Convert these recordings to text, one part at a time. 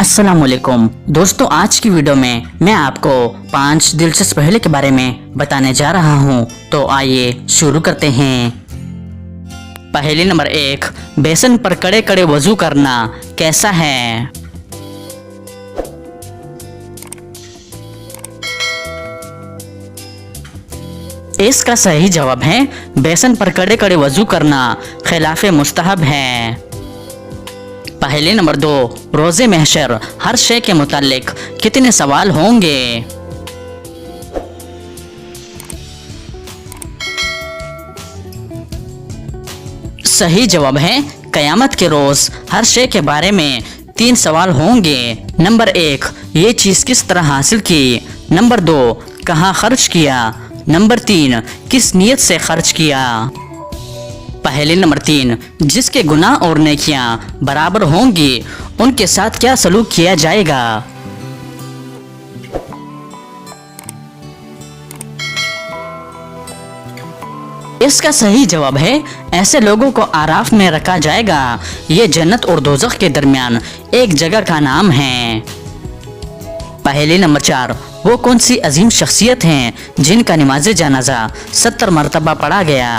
अस्सलामुअलैकुम दोस्तों, आज की वीडियो में मैं आपको 5 दिलचस्प पहेली के बारे में बताने जा रहा हूं। तो आइए शुरू करते हैं। पहेली नंबर 1, बेसन पर कड़े कड़े वजू करना कैसा है? इसका सही जवाब है बेसन पर कड़े कड़े वजू करना खिलाफे मुस्तहब है। पहेली नंबर 2, रोजे महशर हर शय के मुतालिक कितने सवाल होंगे? सही जवाब है कयामत के रोज हर शय के बारे में 3 सवाल होंगे। नंबर 1, ये चीज किस तरह हासिल की? नंबर 2, कहाँ खर्च किया? नंबर 3, किस नियत से खर्च किया? पहेली नंबर 3, जिसके गुनाह और नेकियां बराबर होंगी उनके साथ क्या सलूक किया जाएगा? इसका सही जवाब है ऐसे लोगों को आराफ में रखा जाएगा। ये जन्नत और दोज़ख के दरमियान एक जगह का नाम है। पहेली नंबर 4, वो कौन सी अजीम शख्सियत हैं जिनका नमाज़े जनाजा 70 मरतबा पढ़ा गया?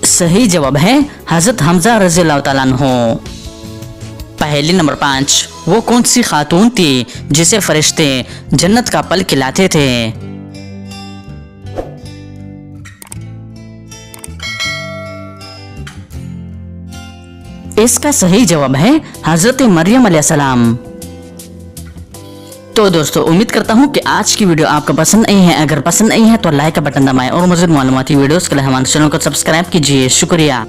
सही जवाब है हजरत हमजा रज़ियल्लाहु ताला अन्हु। पहेली नंबर 5, वो कौन सी खातून थी जिसे फरिश्ते जन्नत का फल खिलाते थे? इसका सही जवाब है हजरत मरियम अलैहिस्सलाम। तो दोस्तों, उम्मीद करता हूँ कि आज की वीडियो आपको पसंद आई है। अगर पसंद आई है तो लाइक का बटन दबाएं और मज़ीद मालूमाती वीडियोस के लिए हमारे चैनल को सब्सक्राइब कीजिए। शुक्रिया।